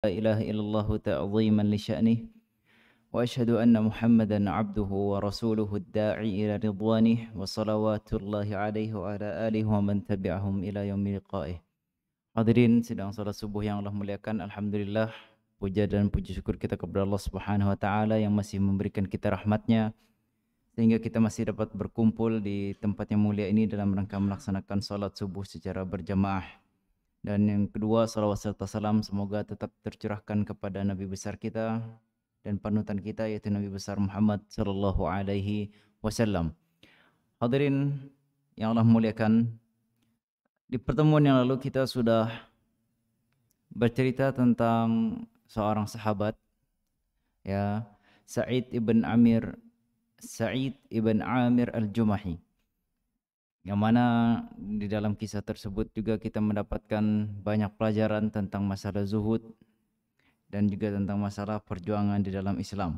لا إله إلا الله تعظيما لشأنه وأشهد أن محمدا عبده ورسوله الداعي إلى رضوانه وصلوات الله عليه وعلى آله ومن تبعهم إلى يوم لقائه. Hadirin sidang salat subuh yang Allah muliakan, alhamdulillah puja dan puji syukur kita kepada Allah Subhanahu wa taala yang masih memberikan kita rahmatnya sehingga kita masih dapat berkumpul di tempat yang mulia ini dalam rangka melaksanakan salat subuh secara berjamaah. Dan yang kedua, salawat serta salam semoga tetap tercurahkan kepada Nabi besar kita dan panutan kita, yaitu Nabi besar Muhammad sallallahu alaihi wasallam. Hadirin yang Allah muliakan, di pertemuan yang lalu kita sudah bercerita tentang seorang sahabat, ya, Sa'id ibn Amir al-Jumahi, yang mana di dalam kisah tersebut juga kita mendapatkan banyak pelajaran tentang masalah zuhud dan juga tentang masalah perjuangan di dalam Islam.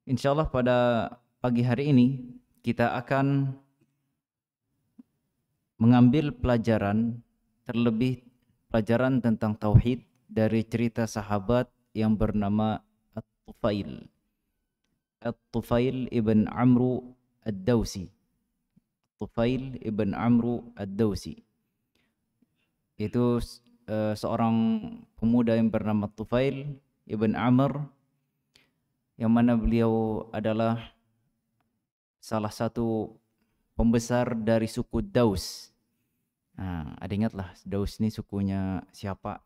Insyaallah pada pagi hari ini kita akan mengambil pelajaran, terlebih pelajaran tentang tauhid dari cerita sahabat yang bernama At-Tufail ibn Amru ad-Dawsi. Tufail ibn Amru ad-Dawsi. Itu seorang pemuda yang bernama Tufail ibn Amr, yang mana beliau adalah salah satu pembesar dari suku Daus. Nah, ada ingatlah Daus ini sukunya siapa?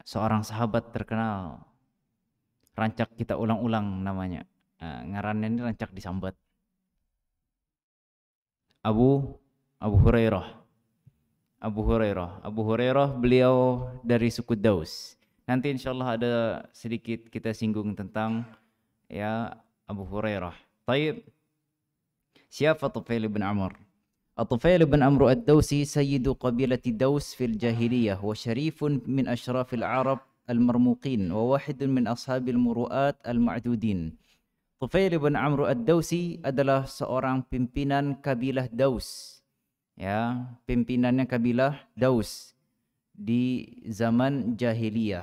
Seorang sahabat terkenal. Rancak kita ulang-ulang namanya. Ngarannya ini rancak disambat. Abu Hurairah. Abu Hurairah beliau dari suku Daus. Nanti insyaallah ada sedikit kita singgung tentang ya Abu Hurairah. Taib. Siapa Tufail bin Amr? Tufail bin Amr ad-Dawsi sayyidu qabilati Daus fil jahiliyah wa syarifun min ashrafil Arab al-marmuqin wa wahidun min ashabil muru'at al-ma'dudin. Tufail bin Amr ad-Dawsi adalah seorang pimpinan kabilah Daus. Ya, pimpinannya kabilah Daus di zaman jahiliyah.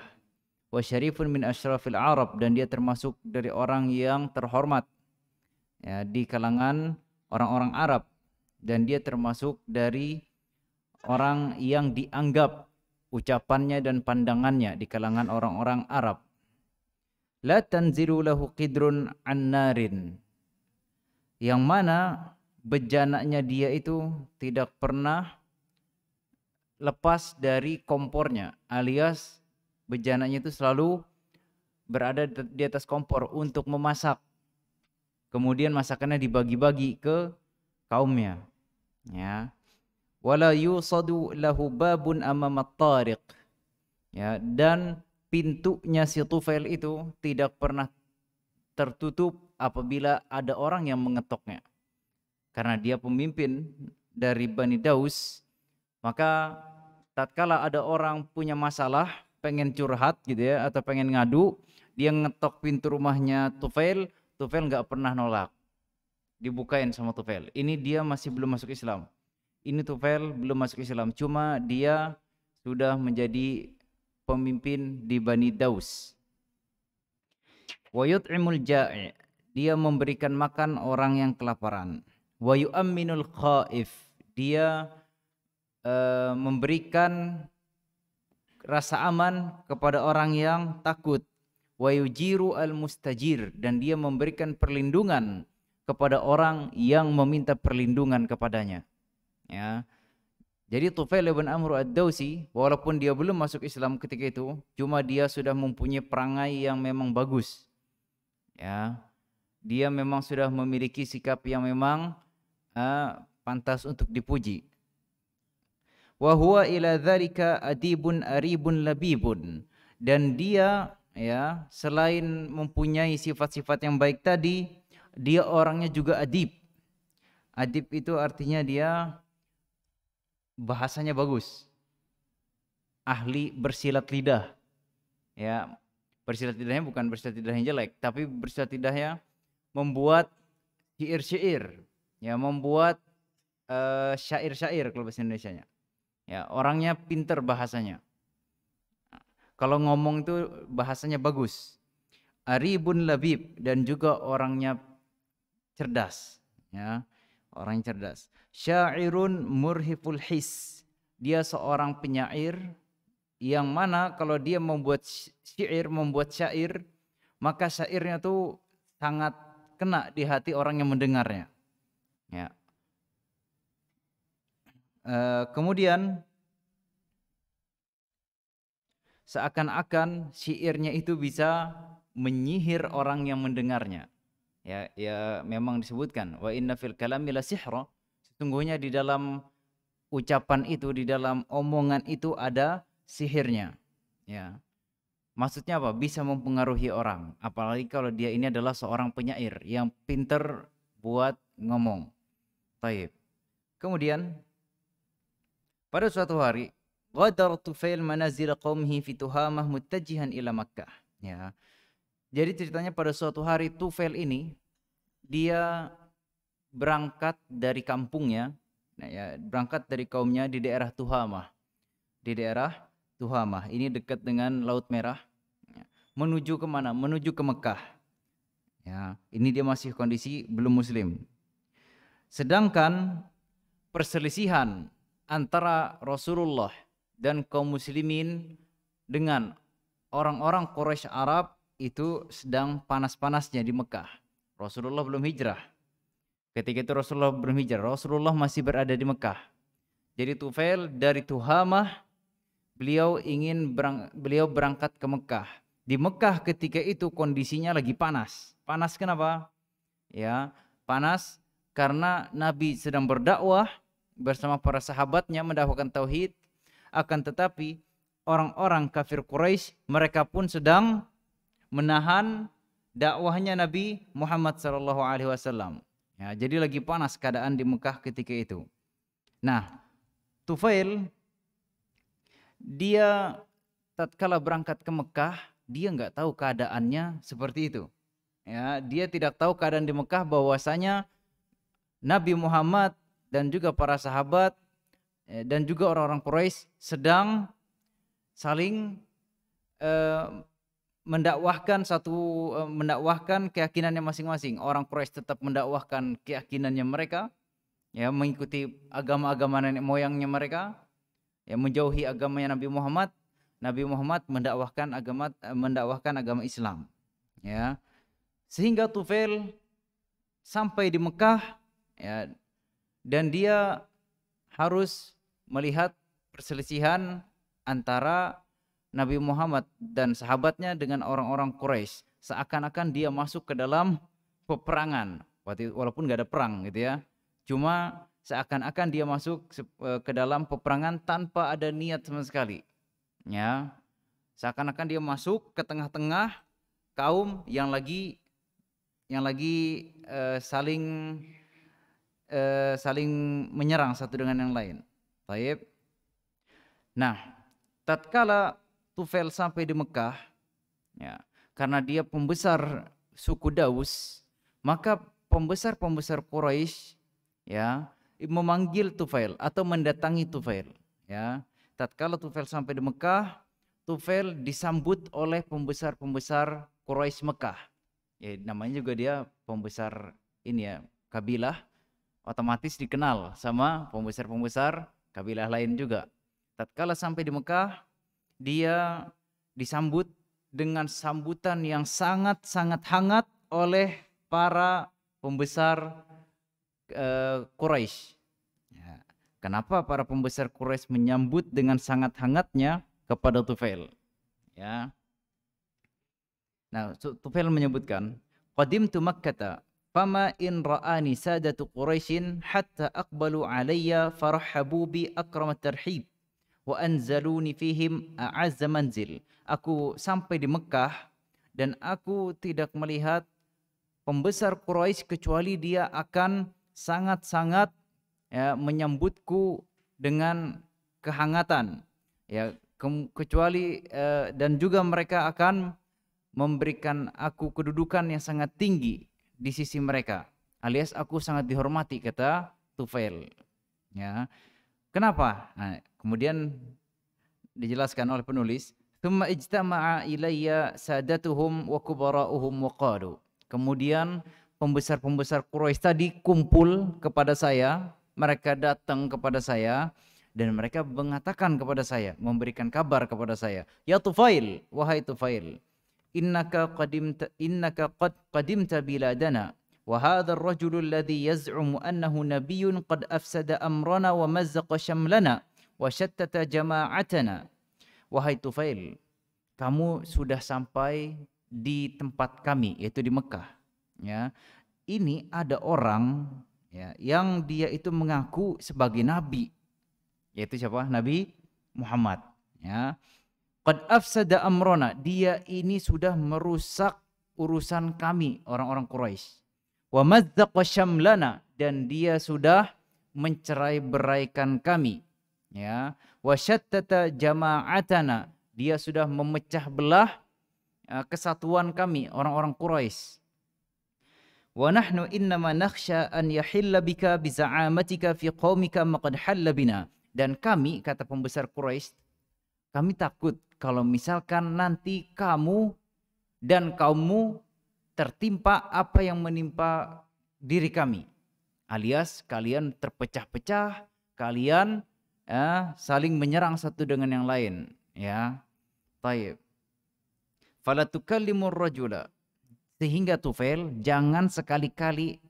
Wa syarifun min asyrafil Arab, dan dia termasuk dari orang yang terhormat ya di kalangan orang-orang Arab, dan dia termasuk dari orang yang dianggap ucapannya dan pandangannya di kalangan orang-orang Arab. La tanzilu lahu qidrun an narin, yang mana bejananya dia itu tidak pernah lepas dari kompornya, alias bejananya itu selalu berada di atas kompor untuk memasak. Kemudian masakannya dibagi-bagi ke kaumnya, ya. Wala yusadu lahu babun amamat tariq, ya, dan pintunya si Tufail itu tidak pernah tertutup apabila ada orang yang mengetoknya. Karena dia pemimpin dari Bani Daus, maka tatkala ada orang punya masalah, pengen curhat gitu ya, atau pengen ngadu, dia ngetok pintu rumahnya Tufail, Tufail nggak pernah nolak. Dibukain sama Tufail. Ini dia masih belum masuk Islam. Ini Tufail belum masuk Islam, cuma dia sudah menjadi pemimpin di Bani Daus. Wa yut'imul ja'i, dia memberikan makan orang yang kelaparan. Wa yu'amminul khaif, dia memberikan rasa aman kepada orang yang takut. Wa yujiru al mustajir, dan dia memberikan perlindungan kepada orang yang meminta perlindungan kepadanya. Ya. Jadi Tufail bin Amr ad-Dawsi, walaupun dia belum masuk Islam ketika itu, cuma dia sudah mempunyai perangai yang memang bagus. Ya. Dia memang sudah memiliki sikap yang memang pantas untuk dipuji. Wa huwa ila dzalika adibun aribun labibun, dan dia ya selain mempunyai sifat-sifat yang baik tadi, dia orangnya juga adib. Adib itu artinya dia bahasanya bagus, ahli bersilat lidah. Ya, bersilat lidahnya bukan bersilat lidah yang jelek, tapi bersilat lidahnya membuat syair-syair, ya, membuat syair-syair kalau bahasa Indonesianya. Ya, orangnya pinter bahasanya. Kalau ngomong itu bahasanya bagus. Aribun labib, dan juga orangnya cerdas, ya, orang cerdas. Syairun murhiful his, dia seorang penyair yang mana kalau dia membuat syair, membuat syair, maka syairnya tuh sangat kena di hati orang yang mendengarnya. Ya. Kemudian seakan-akan syairnya itu bisa menyihir orang yang mendengarnya. Ya memang disebutkan wa inna fil kalami la sihra, sesungguhnya di dalam ucapan itu, di dalam omongan itu ada sihirnya. Ya. Maksudnya apa? Bisa mempengaruhi orang, apalagi kalau dia ini adalah seorang penyair yang pinter buat ngomong. Taib. Kemudian pada suatu hari, ghadar Tufail manazil qaumihi fi Tuhamah muttajihan ila Makkah. Ya. Jadi ceritanya pada suatu hari Tufail ini dia berangkat dari kampungnya, ya, berangkat dari kaumnya di daerah Tuhamah. Di daerah Tuhamah, ini dekat dengan Laut Merah. Ya. Menuju kemana? Menuju ke Mekah. Ya, ini dia masih kondisi belum muslim. Sedangkan perselisihan antara Rasulullah dan kaum muslimin dengan orang-orang Quraisy Arab itu sedang panas-panasnya di Mekah. Rasulullah belum hijrah. Ketika itu Rasulullah belum hijrah, Rasulullah masih berada di Mekah. Jadi Tufail dari Tuhamah beliau berangkat ke Mekah. Di Mekah ketika itu kondisinya lagi panas. Panas kenapa? Ya, panas karena Nabi sedang berdakwah bersama para sahabatnya mendakwakan tauhid, akan tetapi orang-orang kafir Quraisy mereka pun sedang menahan dakwahnya Nabi Muhammad SAW. Ya, jadi lagi panas keadaan di Mekah ketika itu. Nah, Tufail dia tatkala berangkat ke Mekah, dia nggak tahu keadaannya seperti itu. Ya, dia tidak tahu keadaan di Mekah bahwasanya Nabi Muhammad dan juga para sahabat dan juga orang-orang Quraisy sedang saling mendakwahkan keyakinannya masing-masing. Orang Quraisy tetap mendakwahkan keyakinannya mereka, ya, mengikuti agama-agama nenek moyangnya mereka, ya, menjauhi agamanya Nabi Muhammad. Nabi Muhammad mendakwahkan agama Islam, ya. Sehingga Tufail sampai di Mekah, ya, dan dia harus melihat perselisihan antara Nabi Muhammad dan sahabatnya dengan orang-orang Quraisy. Seakan-akan dia masuk ke dalam peperangan, walaupun gak ada perang gitu ya. Cuma seakan-akan dia masuk ke dalam peperangan tanpa ada niat sama sekali. Ya, seakan-akan dia masuk ke tengah-tengah kaum yang lagi saling menyerang satu dengan yang lain. Baik. Nah, tatkala Tufail sampai di Mekah, ya, karena dia pembesar suku Daus, maka pembesar-pembesar Quraisy, ya, memanggil Tufail atau mendatangi Tufail, ya. Tatkala Tufail sampai di Mekah, Tufail disambut oleh pembesar-pembesar Quraisy Mekah. Ya, namanya juga dia pembesar ini ya, kabilah, otomatis dikenal sama pembesar-pembesar kabilah lain juga. Tatkala sampai di Mekah, dia disambut dengan sambutan yang sangat-sangat hangat oleh para pembesar Quraisy. Ya. Kenapa para pembesar Quraisy menyambut dengan sangat hangatnya kepada Tufail? Ya. Nah, Tufail menyebutkan, qadimtu Makkah fama in ra'ani sadatu Quraisyin hatta aqbalu alayya farhabu bi akramat tarhib wa anzaluni fihim a'azza manzil. Aku sampai di Mekah dan aku tidak melihat pembesar Quraisy kecuali dia akan sangat-sangat, ya, menyambutku dengan kehangatan, ya, kecuali dan juga mereka akan memberikan aku kedudukan yang sangat tinggi di sisi mereka, alias aku sangat dihormati, kata Tufail. Ya. Kenapa? Nah, kemudian dijelaskan oleh penulis, Thumma ijtama'a ilayya sadatuhum wa kubara'uhum wa qalu. Kemudian pembesar-pembesar Quraisy tadi kumpul kepada saya, mereka datang kepada saya dan mereka mengatakan kepada saya, memberikan kabar kepada saya, ya Tufail, wahai Tufail, innaka qad qadimta biladana wa hadha ar-rajulu alladhi yaz'umu annahu nabiyyun qad afsada amrana wa mazzaqa shamlana wa shattata jama'atana. Wahai Tufail, kamu sudah sampai di tempat kami, yaitu di Mekah. Ya, ini ada orang ya, yang dia itu mengaku sebagai nabi, yaitu siapa? Nabi Muhammad. Ya, qad afsada amrona, dia ini sudah merusak urusan kami orang-orang Quraisy. Wa mazzaqa syamlana, dan dia sudah mencerai-beraikan kami. Ya, wa syattata jama'atana, dia sudah memecah belah kesatuan kami orang-orang Quraisy. Wa nahnu innama nakhsha an yahilla bika bi za'amatika fi qaumika ma qad halla bina. Dan kami, kata pembesar Quraisy, kami takut kalau misalkan nanti kamu dan kaummu tertimpa apa yang menimpa diri kami, alias kalian terpecah-pecah, kalian saling menyerang satu dengan yang lain. Ya, taib. Fala tukallimur rajula, sehingga Tufail, jangan sekali-kali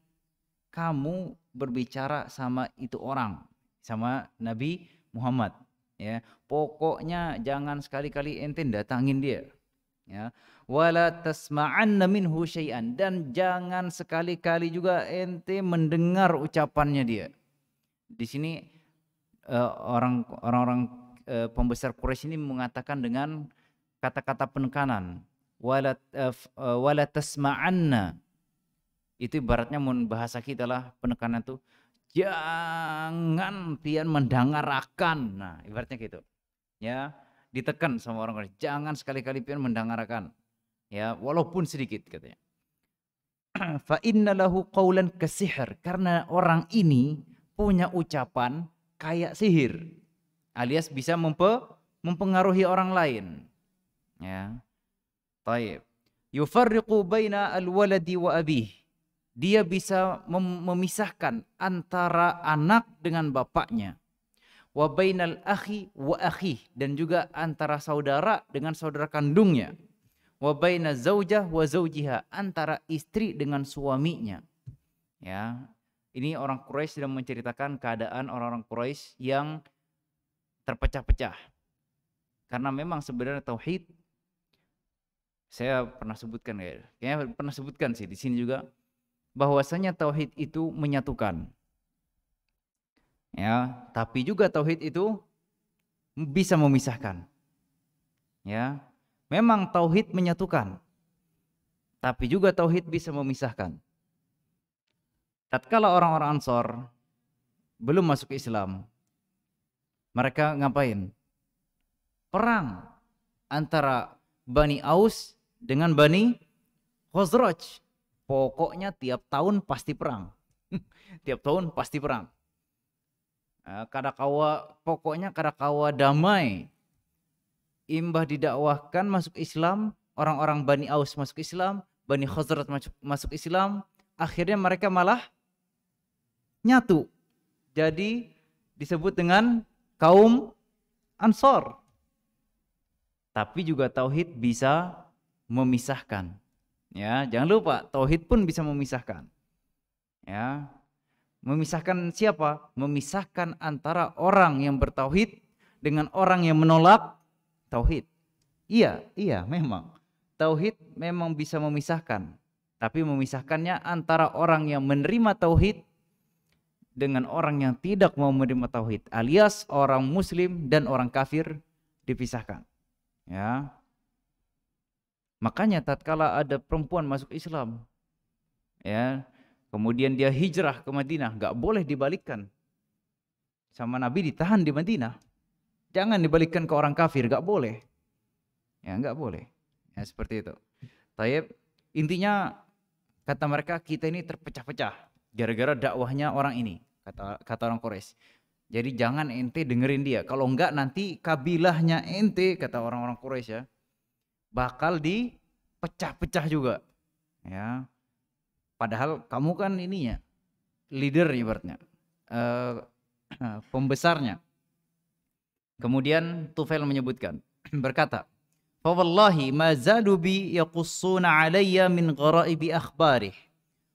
kamu berbicara sama itu orang, sama Nabi Muhammad. Ya, pokoknya jangan sekali-kali ente datangin dia. Ya, wala tasma'anna minhu syai'an, dan jangan sekali-kali juga ente mendengar ucapannya dia. Di sini orang-orang pembesar Quraisy ini mengatakan dengan kata-kata penekanan, wala tasma'anna, itu ibaratnya bahasa kita lah, penekanan itu jangan pian mendengarkan. Nah, ibaratnya gitu. Ya, ditekan sama orang Quraisy, jangan sekali-kali pian mendengarkan. Ya, walaupun sedikit katanya. Fa innalahu qaulan kasihr, karena orang ini punya ucapan kayak sihir, alias bisa mempengaruhi orang lain. Ya, taib. Yufarriqu baina al-waladi wa abih, dia bisa memisahkan antara anak dengan bapaknya. Wa bainal akhi wa akhih, dan juga antara saudara dengan saudara kandungnya. Wa baina zaujah wa zaujiha, antara istri dengan suaminya. Ya, ini orang Quraisy sedang menceritakan keadaan orang-orang Quraisy yang terpecah-pecah. Karena memang sebenarnya tauhid, saya pernah sebutkan, kayaknya pernah sebutkan sih di sini juga, bahwasanya tauhid itu menyatukan. Ya, tapi juga tauhid itu bisa memisahkan. Ya, memang tauhid menyatukan, tapi juga tauhid bisa memisahkan. Tatkala orang-orang Ansor belum masuk Islam, mereka ngapain? Perang antara Bani Aus dengan Bani Khazraj. Pokoknya tiap tahun pasti perang. Tiap tahun pasti perang. Pokoknya kadakawa damai. Imbah didakwahkan masuk Islam, orang-orang Bani Aus masuk Islam, Bani Khazraj masuk Islam, akhirnya mereka malah nyatu. Jadi disebut dengan kaum Ansor. Tapi juga tauhid bisa memisahkan. Ya, jangan lupa tauhid pun bisa memisahkan. Ya. Memisahkan siapa? Memisahkan antara orang yang bertauhid dengan orang yang menolak tauhid. Iya, memang. Tauhid memang bisa memisahkan. Tapi memisahkannya antara orang yang menerima tauhid dengan orang yang tidak mau menerima tauhid, alias orang muslim dan orang kafir dipisahkan. Ya. Makanya tatkala ada perempuan masuk Islam, ya, kemudian dia hijrah ke Madinah, nggak boleh dibalikkan. Sama Nabi ditahan di Madinah. Jangan dibalikkan ke orang kafir, nggak boleh. Ya, nggak boleh. Ya, seperti itu. Taib, intinya kata mereka, kita ini terpecah-pecah gara-gara dakwahnya orang ini, kata orang Quraisy. Jadi jangan ente dengerin dia. Kalau enggak nanti kabilahnya ente, kata orang-orang Quraisy ya, bakal dipecah-pecah juga. Ya. Padahal kamu kan ininya, leader ibaratnya. Pembesarnya. Kemudian Tufail menyebutkan, berkata, "Fa wallahi ma zadu bi yaqussuna alayya min ghara'ibi akhbarih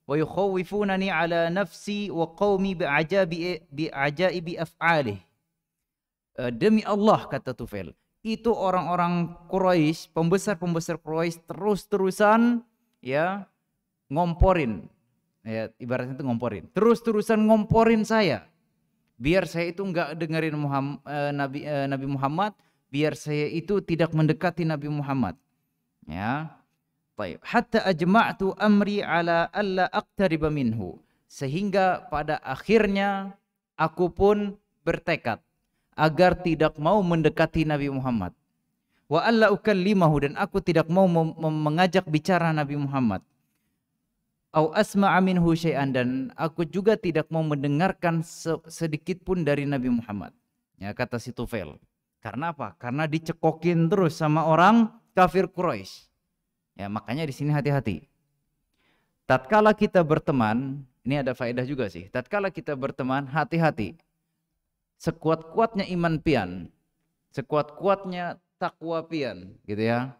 wa yukhawifunani ala nafsi wa qaumi bi'ajaibi af'alih." Demi Allah, kata Tufail, itu orang-orang Quraisy, pembesar-pembesar Quraisy terus-terusan ya ngomporin, ya ibaratnya itu ngomporin, terus-terusan ngomporin saya, biar saya itu enggak dengerin Nabi Muhammad, biar saya itu tidak mendekati Nabi Muhammad. Ya. Baik. Hatta ajma'tu amri ala alla aqtariba minhu. Sehingga pada akhirnya aku pun bertekad agar tidak mau mendekati Nabi Muhammad. Wa alla ukallimahu, dan aku tidak mau mengajak bicara Nabi Muhammad. Au asma'a minhu syai'an, dan aku juga tidak mau mendengarkan sedikit pun dari Nabi Muhammad. Ya, kata si Tufail. Karena apa? Karena dicekokin terus sama orang kafir Quraisy. Ya, makanya di sini hati-hati. Tatkala kita berteman, ini ada faedah juga sih. Tatkala kita berteman, hati-hati. Sekuat-kuatnya iman pian, sekuat-kuatnya takwa pian, gitu ya.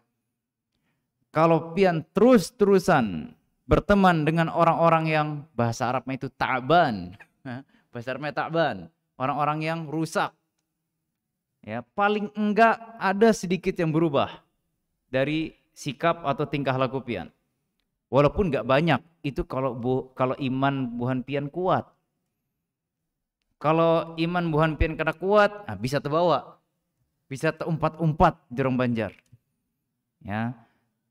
Kalau pian terus-terusan berteman dengan orang-orang yang bahasa Arabnya itu ta'ban, bahasa Arabnya ta'ban, orang-orang yang rusak, ya paling enggak ada sedikit yang berubah dari sikap atau tingkah laku pian, walaupun enggak banyak. Itu kalau iman buhan pian kuat. Kalau iman buhan pian kada kuat, bisa terbawa, bisa terumpat-umpat di orang Banjar, ya.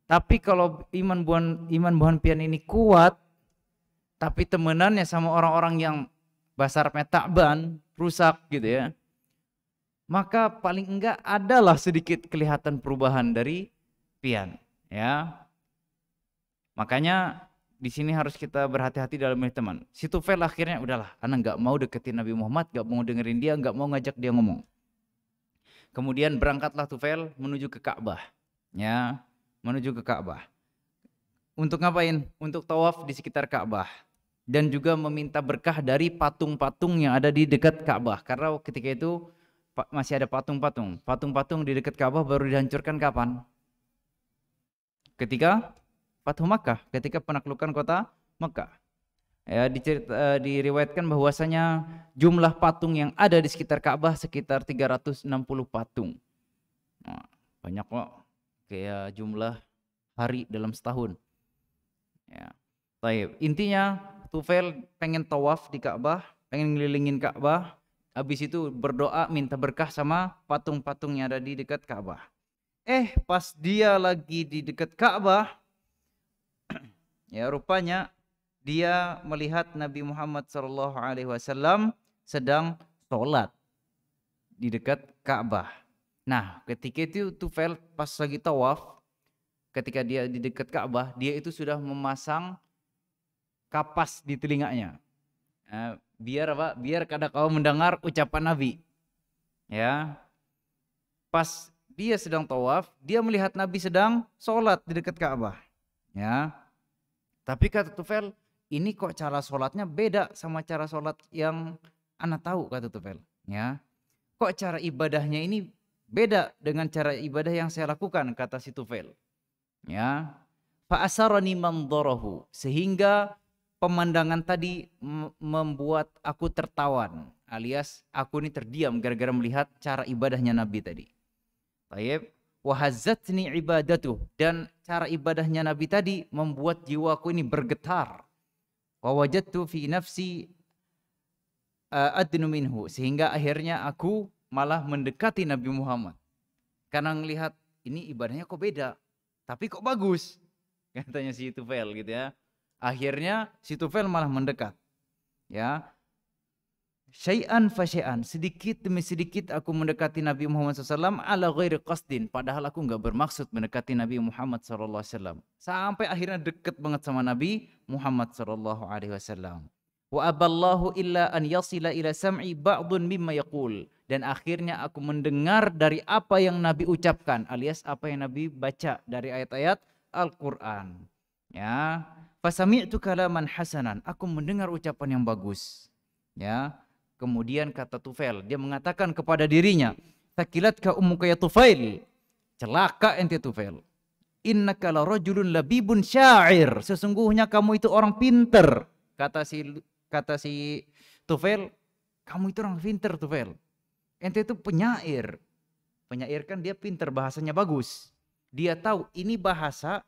Tapi kalau iman buhan pian ini kuat, tapi temenannya sama orang-orang yang bahasa Arabnya ta'ban, rusak gitu ya, maka paling enggak adalah sedikit kelihatan perubahan dari pian, ya. Makanya di sini harus kita berhati-hati dalam memilih teman. Si Tufail akhirnya udahlah, ana enggak mau deketin Nabi Muhammad, enggak mau dengerin dia, enggak mau ngajak dia ngomong. Kemudian berangkatlah Tufail menuju ke Ka'bah, ya. Menuju ke Ka'bah. Untuk ngapain? Untuk tawaf di sekitar Ka'bah. Dan juga meminta berkah dari patung-patung yang ada di dekat Ka'bah. Karena ketika itu masih ada patung-patung. Patung-patung di dekat Ka'bah baru dihancurkan kapan? Ketika Fathu Makkah, ketika penaklukan kota Makkah. Ya, diriwayatkan bahwasanya jumlah patung yang ada di sekitar Ka'bah sekitar 360 patung. Nah, banyak kok. Kayak jumlah hari dalam setahun. Ya. Baik, intinya Tufail pengen tawaf di Ka'bah, pengen ngelilingin Ka'bah, habis itu berdoa minta berkah sama patung-patung yang ada di dekat Ka'bah. Pas dia lagi di dekat Ka'bah, ya rupanya dia melihat Nabi Muhammad SAW sedang sholat di dekat Ka'bah. Nah, ketika itu Tufail pas lagi tawaf, ketika dia di dekat Ka'bah, dia itu sudah memasang kapas di telinganya. Biar apa? Biar kada kau mendengar ucapan Nabi. Ya. Pas dia sedang tawaf, dia melihat Nabi sedang sholat di dekat Ka'bah. Ya. Tapi kata Tufail, ini kok cara sholatnya beda sama cara sholat yang ana tahu, kata Tufail. Ya. Kok cara ibadahnya ini beda dengan cara ibadah yang saya lakukan, kata si Tufail. Ya. Fa asarani mandarahu, sehingga pemandangan tadi membuat aku tertawan, alias aku ini terdiam gara-gara melihat cara ibadahnya Nabi tadi. Tayyib, wa hazzatni ibadatuh, dan cara ibadahnya Nabi tadi membuat jiwaku ini bergetar. Wa wajadtu fi nafsi adnu minhu, sehingga akhirnya aku malah mendekati Nabi Muhammad karena melihat ini ibadahnya kok beda, tapi kok bagus, katanya si Tufail gitu ya. Akhirnya si Tufail malah mendekat, ya. Syai'an fa syai'an, sedikit demi sedikit aku mendekati Nabi Muhammad SAW ala ghairi qasdin, padahal aku enggak bermaksud mendekati Nabi Muhammad SAW. Sampai akhirnya dekat banget sama Nabi Muhammad SAW. Wa aballahu illa an yasila ila sam'i ba'dun mimma yaqul. Dan akhirnya aku mendengar dari apa yang Nabi ucapkan, alias apa yang Nabi baca dari ayat-ayat Al-Qur'an. Ya, fasami'tu kalaman hasanan, aku mendengar ucapan yang bagus. Ya. Kemudian kata Tufail, dia mengatakan kepada dirinya, takilatka ummuka ya Tufail, celaka ente Tufail. Innaka la rajulun labibun syair, sesungguhnya kamu itu orang pinter. Kata si Tufail, kamu itu orang pinter Tufail. Ente itu penyair. Penyair kan dia pinter, bahasanya bagus. Dia tahu ini bahasa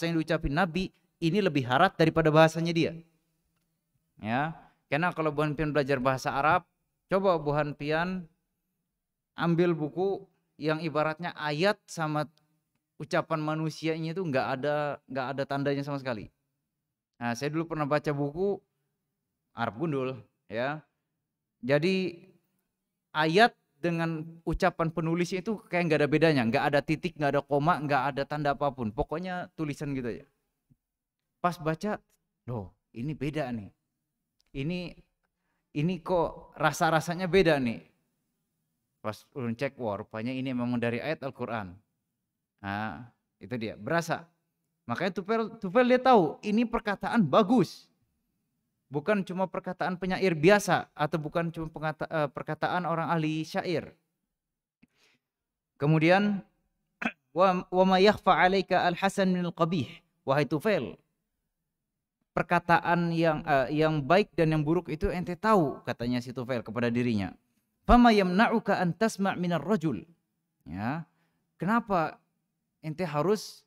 yang diucapin Nabi ini lebih harat daripada bahasanya dia. Ya, karena kalau buhan pian belajar bahasa Arab, coba buhan pian ambil buku yang ibaratnya ayat sama ucapan manusianya itu nggak ada tandanya sama sekali. Nah, saya dulu pernah baca buku Arab Gundul, ya. Jadi ayat dengan ucapan penulisnya itu kayak nggak ada bedanya, nggak ada titik, nggak ada koma, nggak ada tanda apapun. Pokoknya tulisan gitu aja. Pas baca, loh ini beda nih. Ini kok rasa-rasanya beda nih. Pas ulun cek, wah rupanya ini memang dari ayat Al-Quran. Nah, itu dia, berasa. Makanya Tufail dia tahu ini perkataan bagus. Bukan cuma perkataan penyair biasa atau bukan cuma perkataan orang ahli syair. Kemudian wa ma yakhfa 'alaika al-hasan min al-qabih. Wahai Tufail, perkataan yang baik dan yang buruk itu ente tahu, katanya si Tufail kepada dirinya. Fama yamna'uka an tasma' min ar-rajul. Ya. Kenapa ente harus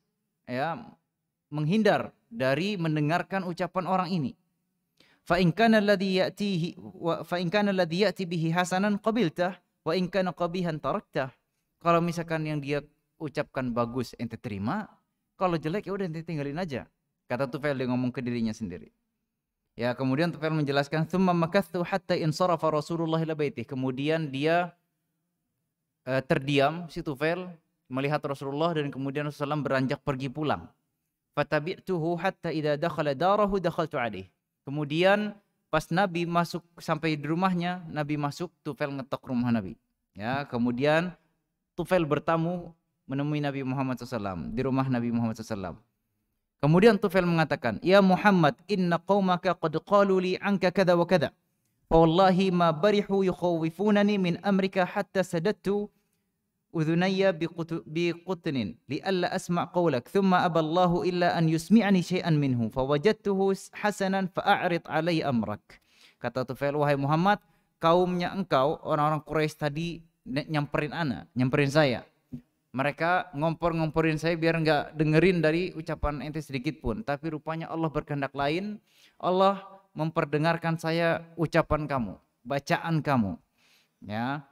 menghindar dari mendengarkan ucapan orang ini? Fa in kana alladhi ya'ti bihi hasanan qabiltah wa in kana qabihan taraktah. Kalau misalkan yang dia ucapkan bagus ente terima, kalau jelek ya udah ente tinggalin aja. Kata Tufail, dia ngomong ke dirinya sendiri. Ya, kemudian Tufail menjelaskan, "Tsumma makathu hatta insarafa Rasulullah ila baitih." Kemudian dia terdiam si Tufail melihat Rasulullah dan kemudian Rasulullah beranjak pergi pulang. Fatabi'tuhu hatta idza dakhala darahu dakhaltu alaihi. Kemudian pas Nabi masuk sampai di rumahnya, Nabi masuk, Tufail ngetok rumah Nabi. Ya, kemudian Tufail bertamu menemui Nabi Muhammad SAW di rumah Nabi Muhammad SAW. Kemudian Tufail mengatakan, "Ya Muhammad, inna qaumaka qad qalu li anka kada wa kada. Fa wallahi ma barihu yukhawifunani min amrika hatta sadattu udhunayya biqutnin li'alla asma' qawlak thumma aballahu illa an yusmi'ani syai'an minhu fawajadtuhu hasanan fa'arid alai amrak." Kata Tufail, wahai Muhammad, kaumnya engkau orang-orang Quraisy tadi nyamperin saya. Mereka ngompor-ngomporin saya biar enggak dengerin dari ucapan ente sedikit pun, tapi rupanya Allah berkehendak lain. Allah memperdengarkan saya ucapan kamu, bacaan kamu. Ya.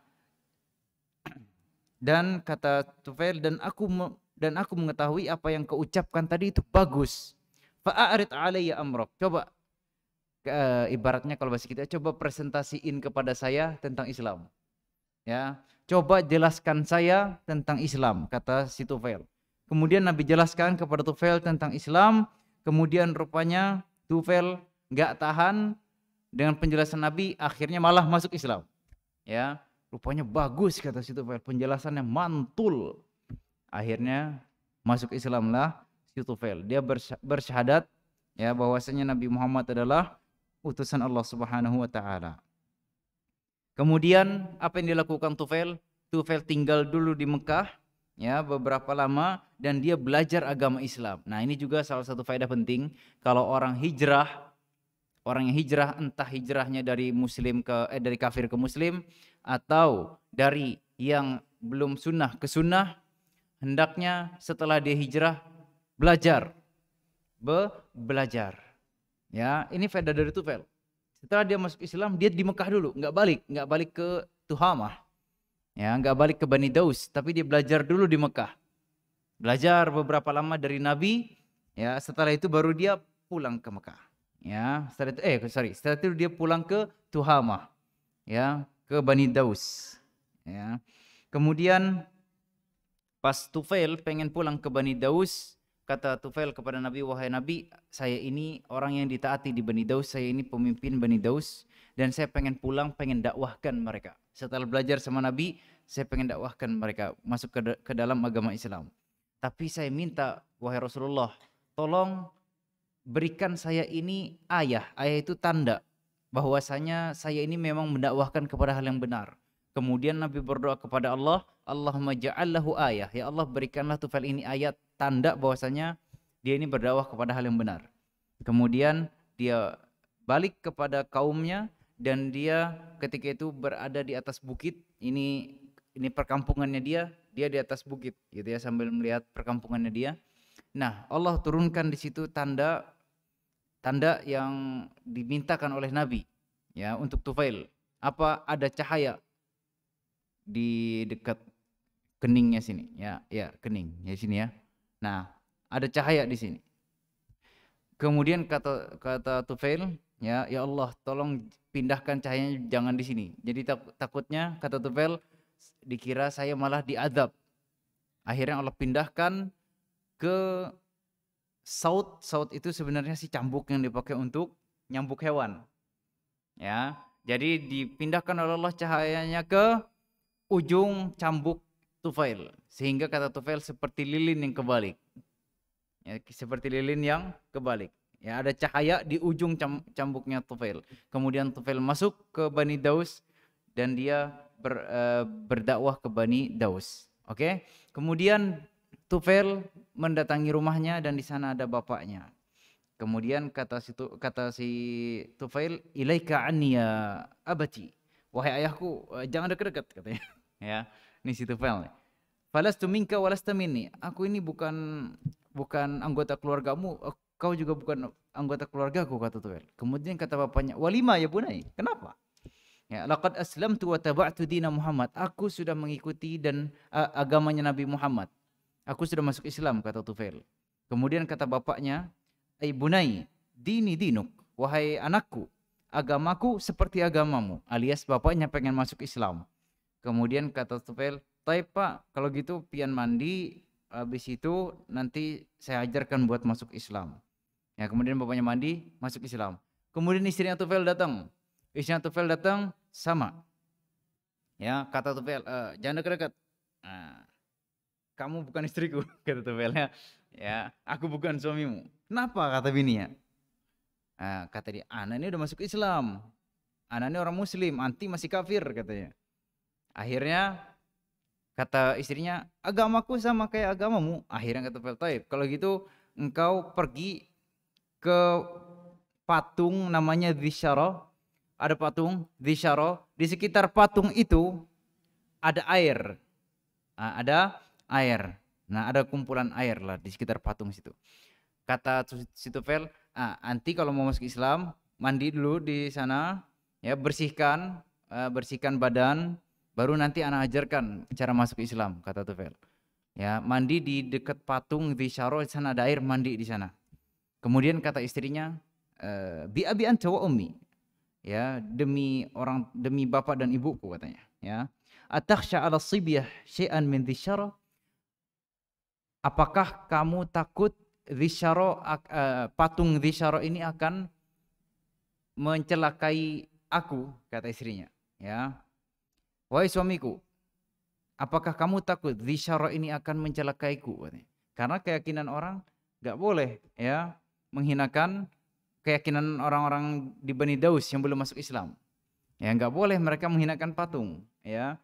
Dan kata Tufail, dan aku mengetahui apa yang kau ucapkan tadi itu bagus. Fa'arid alayya amrak. Coba ibaratnya kalau bahasa kita, coba presentasiin kepada saya tentang Islam. Ya, coba jelaskan saya tentang Islam, kata si Tufail. Kemudian Nabi jelaskan kepada Tufail tentang Islam. Kemudian rupanya Tufail enggak tahan dengan penjelasan Nabi, akhirnya malah masuk Islam. Ya. Rupanya bagus, kata si Tufail, penjelasannya mantul. Akhirnya masuk Islamlah si Tufail. Dia bersyahadat ya bahwasanya Nabi Muhammad adalah utusan Allah Subhanahu wa taala. Kemudian apa yang dilakukan Tufail? Tufail tinggal dulu di Mekah ya beberapa lama dan dia belajar agama Islam. Nah, ini juga salah satu faedah penting kalau orang yang hijrah entah hijrahnya dari dari kafir ke muslim atau dari yang belum sunnah ke sunnah, hendaknya setelah dia hijrah belajar. Ya, ini faedah dari Tufail. Setelah dia masuk Islam, dia di Mekah dulu, enggak balik ke Tuhamah. Ya, enggak balik ke Bani Daus, tapi dia belajar dulu di Mekah. Belajar beberapa lama dari Nabi, ya, setelah itu baru dia pulang ke Mekah. Ya, setelah itu dia pulang ke Tuhamah. Ya, ke Bani Daus. Ya. Kemudian pas Tufail pengen pulang ke Bani Daus, kata Tufail kepada Nabi, wahai Nabi, saya ini orang yang ditaati di Bani Daus, saya ini pemimpin Bani Daus, dan saya pengen pulang, pengen dakwahkan mereka. Setelah belajar sama Nabi, saya pengen dakwahkan mereka masuk ke dalam agama Islam. Tapi saya minta, wahai Rasulullah, tolong berikan saya ini ayah itu tanda bahwasanya saya ini memang mendakwahkan kepada hal yang benar. Kemudian Nabi berdoa kepada Allah, Allahumma ja'allahu ayah, ya Allah berikanlah Tufail ini ayat tanda bahwasanya dia ini berdakwah kepada hal yang benar. Kemudian dia balik kepada kaumnya dan dia ketika itu berada di atas bukit. Ini perkampungannya dia di atas bukit gitu ya, sambil melihat perkampungannya dia. Nah, Allah turunkan di situ tanda yang dimintakan oleh Nabi ya untuk Tufail. Apa? Ada cahaya di dekat keningnya sini ya kening ya sini ya. Nah, ada cahaya di sini. Kemudian kata Tufail, ya Allah tolong pindahkan cahayanya, jangan di sini. Jadi takutnya kata Tufail dikira saya malah diadab. Akhirnya Allah pindahkan ke saut itu sebenarnya si cambuk yang dipakai untuk nyambuk hewan. Ya, jadi dipindahkan oleh Allah cahayanya ke ujung cambuk Tufail, sehingga kata Tufail seperti lilin yang kebalik. Ya, seperti lilin yang kebalik. Ya, ada cahaya di ujung cambuknya Tufail. Kemudian Tufail masuk ke Bani Daus dan dia berdakwah ke Bani Daus. Oke. Kemudian Tufail mendatangi rumahnya dan di sana ada bapaknya. Kemudian kata si Tufail, ilaika anni ya abati. Wahai ayahku, jangan dekat-dekat katanya. Ya, ini si Tufail. Falastu minka walasta minni. Aku ini bukan anggota keluargamu, kau juga bukan anggota keluargaku, kata Tufail. Kemudian kata bapaknya, walima ya bunai. Kenapa? Ya, laqad aslamtu wa taba'tu dina Muhammad. Aku sudah mengikuti dan agamanya Nabi Muhammad. Aku sudah masuk Islam, kata Tufail. Kemudian kata bapaknya, ai bunai, dini dinuk. Wahai anakku, agamaku seperti agamamu. Alias bapaknya pengen masuk Islam. Kemudian kata Tufail, "Taib Pak, kalau gitu pian mandi, habis itu nanti saya ajarkan buat masuk Islam." Ya, kemudian bapaknya mandi, masuk Islam. Kemudian istrinya Tufail datang. Istrinya Tufail datang sama. Ya, kata Tufail, jangan dekat-dekat. Kamu bukan istriku, kata Tufailnya. Ya, aku bukan suamimu. Kenapa, kata bininya? Kata dia, anak ini udah masuk Islam. Anak ini orang Muslim, anti masih kafir, katanya. Akhirnya kata istrinya, agamaku sama kayak agamamu. Akhirnya kata Tufail, taib, kalau gitu engkau pergi ke patung namanya Dzsyara. Ada patung Dzsyara. Di sekitar patung itu ada air. Ada air. Nah, ada kumpulan air lah di sekitar patung situ. Kata si Tufail, nanti kalau mau masuk Islam, mandi dulu di sana, ya bersihkan badan, baru nanti anak ajarkan cara masuk Islam, kata Tufail. Ya, mandi di dekat patung Dzsyara, di sana ada air, mandi di sana. Kemudian kata istrinya, bi abi anta wa ummi. Ya, demi bapak dan ibuku, katanya, ya. Atakhsha 'ala sibyah syai'an min Dzsyara? Apakah kamu takut Dzsyara, patung Dzsyara ini akan mencelakai aku, kata istrinya, ya. Wahai suamiku, apakah kamu takut Dzsyara ini akan mencelakaiku, katanya. Karena keyakinan orang enggak boleh, ya, menghinakan keyakinan orang-orang di Bani Daus yang belum masuk Islam. Ya, enggak boleh mereka menghinakan patung, ya.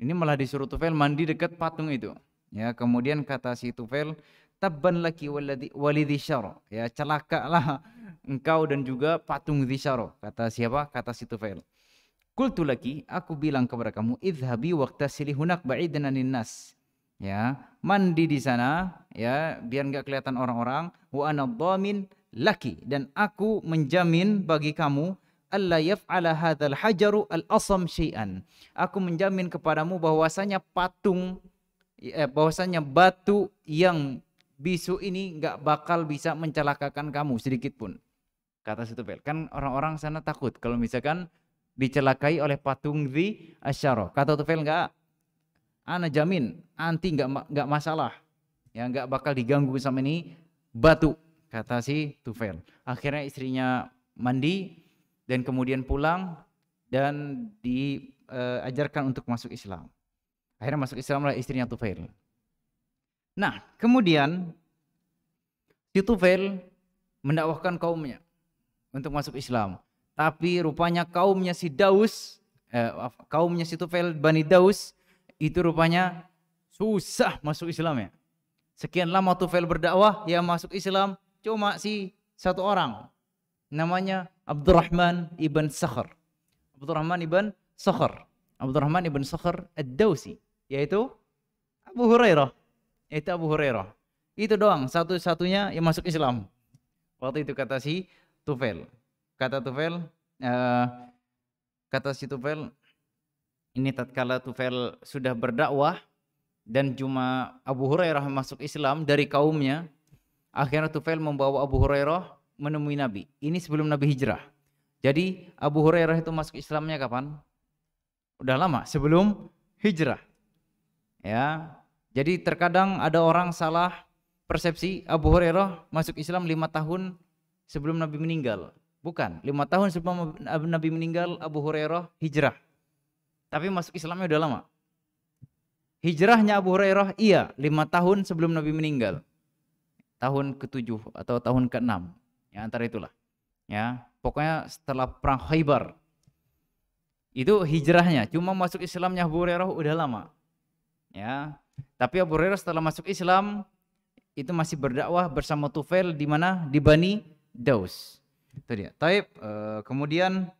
Ini malah disuruh Tufail mandi dekat patung itu. Ya, kemudian kata si Tufail, tabban laki wali Dzsyara. Ya, celakalah engkau dan juga patung Dzsyara. Kata siapa? Kata si Tufail. Qultu laki, aku bilang kepada kamu, idhabi waqtasili hunak ba'idan anin nas. Ya, mandi di sana, ya, biar enggak kelihatan orang-orang. Wa ana dhamin laki, dan aku menjamin bagi kamu alla yaf'ala hadzal hajaru al-asam syai'an. Aku menjamin kepadamu bahwasanya bahwasanya batu yang bisu ini enggak bakal bisa mencelakakan kamu sedikit pun. Kata si Tufail. Kan orang-orang sana takut kalau misalkan dicelakai oleh patung Dzsyara. Kata Tufail, enggak. Ana jamin anti enggak masalah. Ya, enggak bakal diganggu sama ini batu, kata si Tufail. Akhirnya istrinya mandi dan kemudian pulang dan diajarkan untuk masuk Islam. Akhirnya masuk Islamlah istrinya Tufail. Nah, kemudian si Tufail mendakwahkan kaumnya untuk masuk Islam. Tapi rupanya kaumnya si Tufail Bani Daus itu rupanya susah masuk Islam ya. Sekian lama Tufail berdakwah, ya masuk Islam cuma si satu orang. Namanya Abdurrahman ibn Sakhr. Abdurrahman ibn Sakhr Ad-Dausi, yaitu Abu Hurairah. Itu doang satu-satunya yang masuk Islam. Waktu itu kata si Tufail. Kata si Tufail, ini tatkala Tufail sudah berdakwah dan cuma Abu Hurairah masuk Islam dari kaumnya, akhirnya Tufail membawa Abu Hurairah menemui Nabi. Ini sebelum Nabi hijrah. Jadi Abu Hurairah itu masuk Islamnya kapan? Udah lama, sebelum hijrah. Ya. Jadi terkadang ada orang salah persepsi Abu Hurairah masuk Islam 5 tahun sebelum Nabi meninggal. Bukan, 5 tahun sebelum Nabi meninggal Abu Hurairah hijrah. Tapi masuk Islamnya udah lama. Hijrahnya Abu Hurairah 5 tahun sebelum Nabi meninggal. Tahun ke-7 atau tahun ke-6. Ya, antara itulah. Ya, pokoknya setelah perang Khaybar. Itu hijrahnya, cuma masuk Islamnya Abu Hurairah udah lama. Ya. Tapi Abu Hurairah setelah masuk Islam itu masih berdakwah bersama Tufail di mana? Di Bani Daus. Itu dia. Taib, kemudian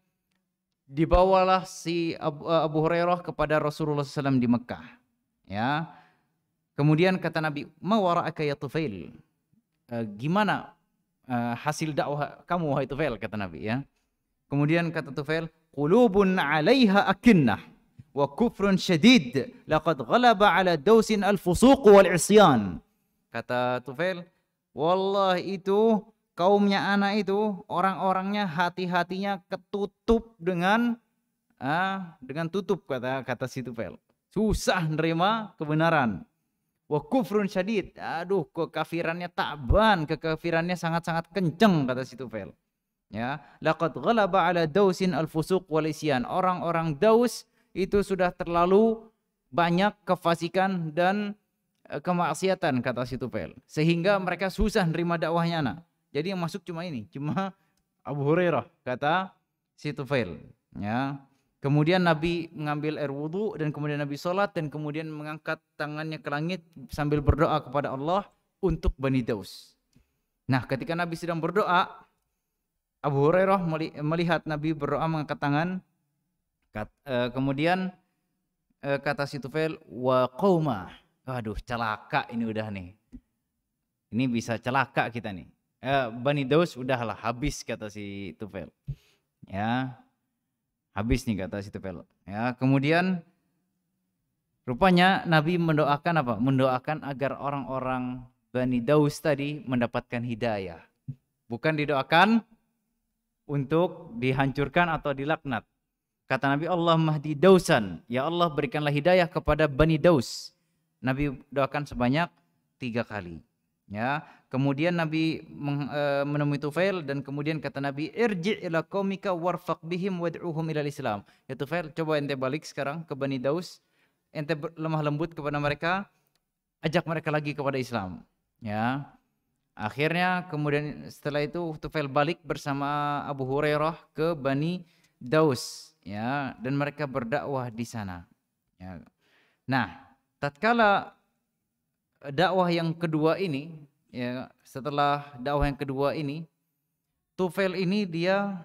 dibawalah si Abu Hurairah kepada Rasulullah SAW di Mekah. Ya. Kemudian kata Nabi, "Ma wara'aka ya Tufail?" Gimana hasil dakwah kamu wahai Tufail, kata Nabi ya. Kemudian kata Tufail, "Qulubun 'alaiha akinnah wa kufrun syadid laqad ghalaba 'ala dausin al-fusuq wal 'isyan." Kata Tufail, wallahi itu kaumnya anak itu orang-orangnya hati-hatinya ketutup dengan tutup, kata si Tufail. Susah nerima kebenaran. Wa kufrun syadid. Aduh, kekafirannya taban, kekafirannya sangat-sangat kenceng, kata si Tufail. Ya, laqad ghalaba 'ala dausin al-fusuq wal isyan. Orang-orang Daus itu sudah terlalu banyak kefasikan dan kemaksiatan, kata si Tufail. Sehingga mereka susah nerima dakwahnya anak. Jadi yang masuk cuma ini, cuma Abu Hurairah, kata si Tufail. Ya. Kemudian Nabi mengambil air wudu dan kemudian Nabi sholat dan kemudian mengangkat tangannya ke langit sambil berdoa kepada Allah untuk Bani Daus. Nah, ketika Nabi sedang berdoa, Abu Hurairah melihat Nabi berdoa mengangkat tangan. Kemudian kata si Tufail, "Wa qauma." Aduh, celaka ini udah nih. Ini bisa celaka kita nih. Bani Daus udahlah habis, kata si Tufail. Ya. Habis nih, kata si Tufail. Ya, kemudian rupanya Nabi mendoakan apa? Mendoakan agar orang-orang Bani Daus tadi mendapatkan hidayah. Bukan didoakan untuk dihancurkan atau dilaknat. Kata Nabi, Allah mahdi Dausan. Ya Allah, berikanlah hidayah kepada Bani Daus. Nabi doakan sebanyak 3 kali. Ya, kemudian Nabi menemui Tufail dan kemudian kata Nabi, "Irji' ila qaumika warfaq bihim wad'uhum ila Islam." Ya Tufail, coba ente balik sekarang ke Bani Daus. Ente lemah lembut kepada mereka, ajak mereka lagi kepada Islam. Ya. Akhirnya kemudian setelah itu Tufail balik bersama Abu Hurairah ke Bani Daus, ya, dan mereka berdakwah di sana. Ya. Nah, tatkala dakwah yang kedua ini, ya, setelah dakwah yang kedua ini, Tufail ini dia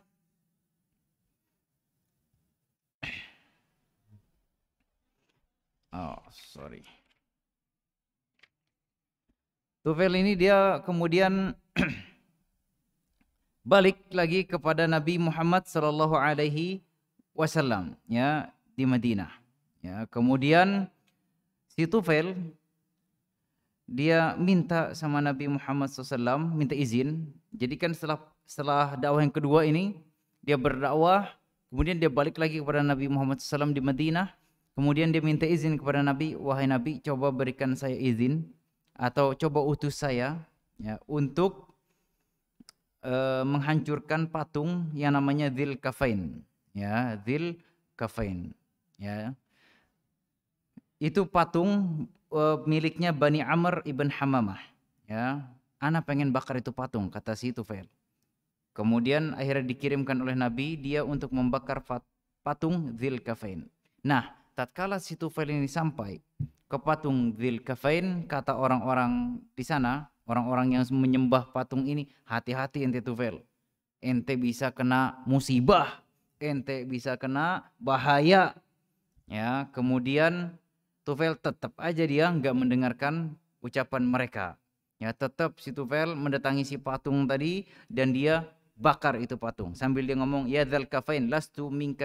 Tufail ini dia kemudian balik lagi kepada Nabi Muhammad sallallahu alaihi wasallam, ya, di Madinah. Ya, kemudian si Tufail dia minta sama Nabi Muhammad SAW, minta izin. Jadi kan setelah dakwah yang kedua ini, dia berdakwah, kemudian dia balik lagi kepada Nabi Muhammad SAW di Madinah. Kemudian dia minta izin kepada Nabi, wahai Nabi, coba berikan saya izin, atau coba utus saya, ya, untuk menghancurkan patung yang namanya Dzil Kafain, ya, Dzil Kafain, ya. Itu patung miliknya Bani Amr ibn Hamamah, ya. Ana pengen bakar itu patung, kata si Tufail. Kemudian akhirnya dikirimkan oleh Nabi dia untuk membakar patung Dzil Kafain. Nah, tatkala si Tufail ini sampai ke patung Dzil Kafain, kata orang-orang di sana, orang-orang yang menyembah patung ini, hati-hati ente Tufail. Ente bisa kena musibah, ente bisa kena bahaya. Ya, kemudian Tufail tetap aja dia nggak mendengarkan ucapan mereka. Ya, tetap si Tufail mendatangi si patung tadi dan dia bakar itu patung sambil dia ngomong, ya Dzal Kafain lastu min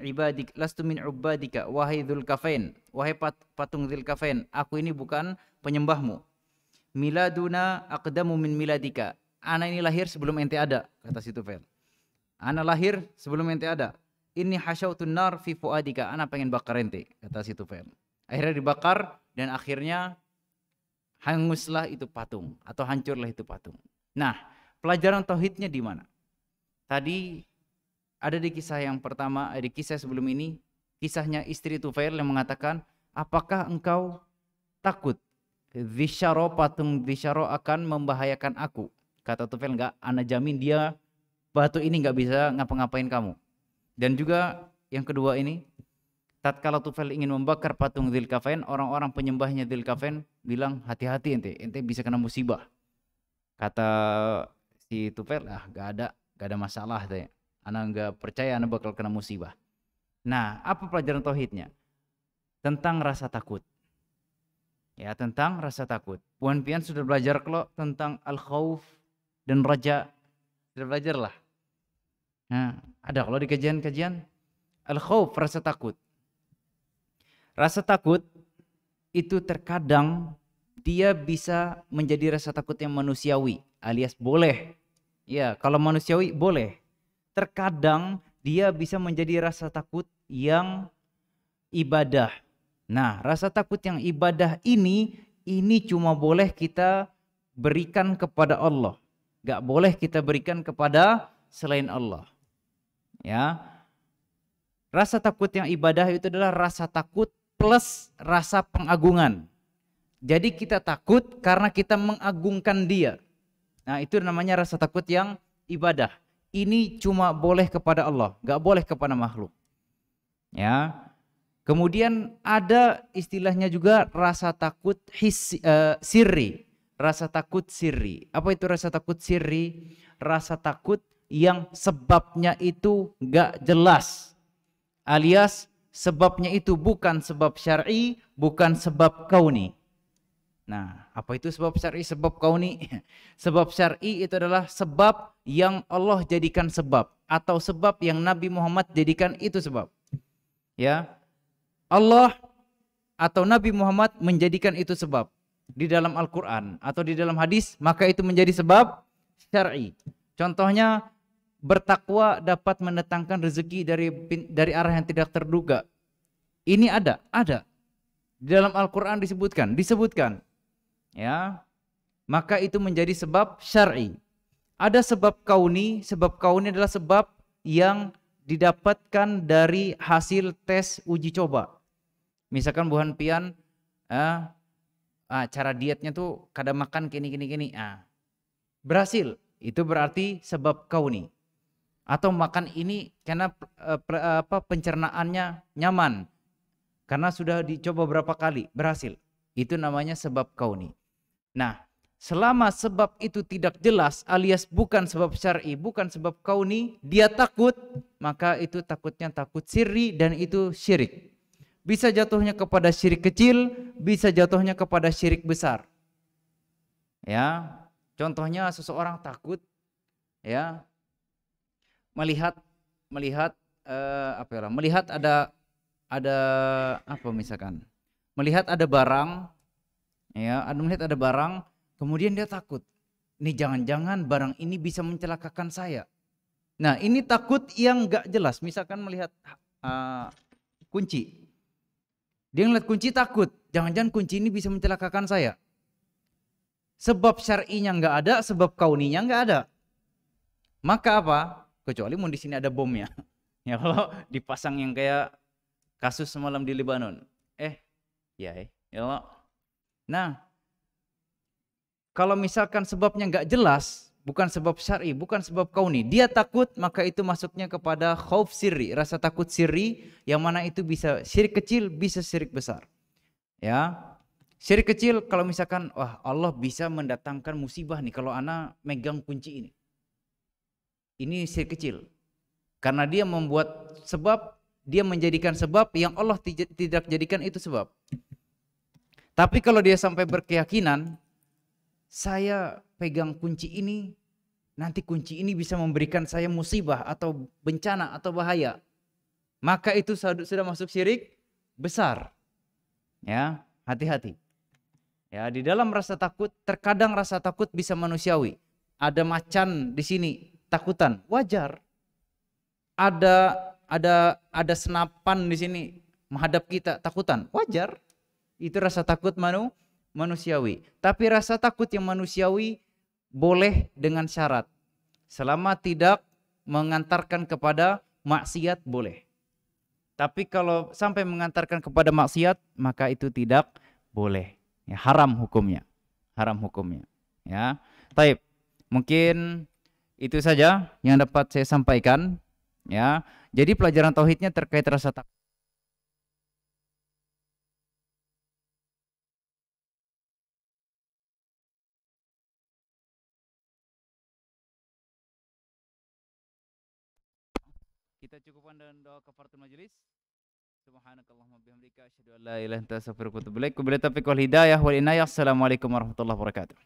ibadik, lastu min ubadika, wahai Dzul Kafain, wahai patung Dzul Kafain, aku ini bukan penyembahmu. Miladuna aqdamu min miladika, ana ini lahir sebelum ente ada, kata si Tufail. Ana lahir sebelum ente ada. Ini hasyautun nar fi fuadika, ana pengen bakar ente, kata si Tufail. Akhirnya dibakar dan akhirnya hanguslah itu patung atau hancurlah itu patung. Nah, pelajaran tauhidnya di mana? Tadi ada di kisah yang pertama, di kisah sebelum ini, kisahnya istri Tufail yang mengatakan, apakah engkau takut Dzsyaro, patung Dzsyaro akan membahayakan aku? Kata Tufail, enggak, ana jamin dia batu ini enggak bisa ngapa-ngapain kamu. Dan juga yang kedua ini, tatkala Tufail ingin membakar patung Dzil Kafain, orang-orang penyembahnya Dzil Kafain bilang, hati-hati ente bisa kena musibah. Kata si Tufail, enggak ada masalah tanya. Ana enggak percaya ana bakal kena musibah. Nah, apa pelajaran tauhidnya? Tentang rasa takut. Ya, tentang rasa takut. Puan pian sudah belajar kalau tentang al-khauf dan raja. Sudah belajar lah. Nah, ada kalau di kajian-kajian al-khauf, rasa takut. Rasa takut itu terkadang dia bisa menjadi rasa takut yang manusiawi, alias boleh. Ya, kalau manusiawi boleh. Terkadang dia bisa menjadi rasa takut yang ibadah. Nah, rasa takut yang ibadah ini cuma boleh kita berikan kepada Allah. Gak boleh kita berikan kepada selain Allah. Ya. Rasa takut yang ibadah itu adalah rasa takut plus rasa pengagungan. Jadi kita takut karena kita mengagungkan dia. Nah, itu namanya rasa takut yang ibadah. Ini cuma boleh kepada Allah, gak boleh kepada makhluk. Ya. Kemudian ada istilahnya juga rasa takut sirri. Rasa takut sirri. Apa itu rasa takut sirri? Rasa takut yang sebabnya itu gak jelas. Alias sebabnya itu bukan sebab syar'i, bukan sebab kauni. Nah, apa itu sebab syar'i, sebab kauni? Sebab syar'i itu adalah sebab yang Allah jadikan sebab, atau sebab yang Nabi Muhammad jadikan itu sebab. Ya, Allah atau Nabi Muhammad menjadikan itu sebab di dalam Al-Quran atau di dalam hadis, maka itu menjadi sebab syar'i. Contohnya, bertakwa dapat mendatangkan rezeki dari arah yang tidak terduga. Ini ada di dalam Al-Quran disebutkan. Ya, maka itu menjadi sebab syar'i. Ada sebab kauni adalah sebab yang didapatkan dari hasil tes uji coba. Misalkan buhan pian cara dietnya tuh kadang makan gini. Berhasil, itu berarti sebab kauni. Atau makan ini karena pencernaannya nyaman. Karena sudah dicoba berapa kali, berhasil. Itu namanya sebab kauni. Nah, selama sebab itu tidak jelas alias bukan sebab syar'i, bukan sebab kauni, dia takut, maka itu takutnya takut sirri dan itu syirik. Bisa jatuhnya kepada syirik kecil, bisa jatuhnya kepada syirik besar. Ya, contohnya seseorang takut ya melihat ada apa misalkan? Melihat ada barang, ya, melihat ada barang, kemudian dia takut. Ini jangan-jangan barang ini bisa mencelakakan saya. Nah, ini takut yang gak jelas. Misalkan melihat kunci. Dia ngeliat kunci takut. Jangan-jangan kunci ini bisa mencelakakan saya. Sebab syar'inya nggak ada, sebab kauninya nggak ada. Maka apa? Kecuali mau di sini ada bomnya. Ya kalau dipasang yang kayak kasus semalam di Lebanon. Ya Allah. Nah, kalau misalkan sebabnya nggak jelas, bukan sebab syar'i, bukan sebab kauni, dia takut, maka itu masuknya kepada khauf sirri, rasa takut sirri, yang mana itu bisa syirik kecil, bisa syirik besar. Ya, syirik kecil kalau misalkan, wah Allah bisa mendatangkan musibah nih kalau ana megang kunci ini. Ini syirik kecil. Karena dia membuat sebab, dia menjadikan sebab yang Allah tidak jadikan itu sebab. Tapi kalau dia sampai berkeyakinan, saya pegang kunci ini, nanti kunci ini bisa memberikan saya musibah atau bencana atau bahaya, maka itu sudah masuk syirik besar. Ya, hati-hati. Ya, di dalam rasa takut, terkadang rasa takut bisa manusiawi. Ada macan di sini, takutan, wajar. Ada senapan di sini menghadap kita, takutan, wajar. Itu rasa takut manusiawi. Tapi rasa takut yang manusiawi boleh dengan syarat. Selama tidak mengantarkan kepada maksiat boleh. Tapi kalau sampai mengantarkan kepada maksiat, maka itu tidak boleh. Ya, haram hukumnya. Haram hukumnya. Ya. Taib. Mungkin itu saja yang dapat saya sampaikan. Ya. Jadi pelajaran tauhidnya terkait rasa takut. Kita cukupkan dengan doa kafaratul majelis. Subhanakallahumma bihamdika asyhadu an la ilaha illa anta astaghfiruka wa atubu ilaik. Wabillahi taufiq wal hidayah wal inayah. Assalamualaikum warahmatullahi wabarakatuh.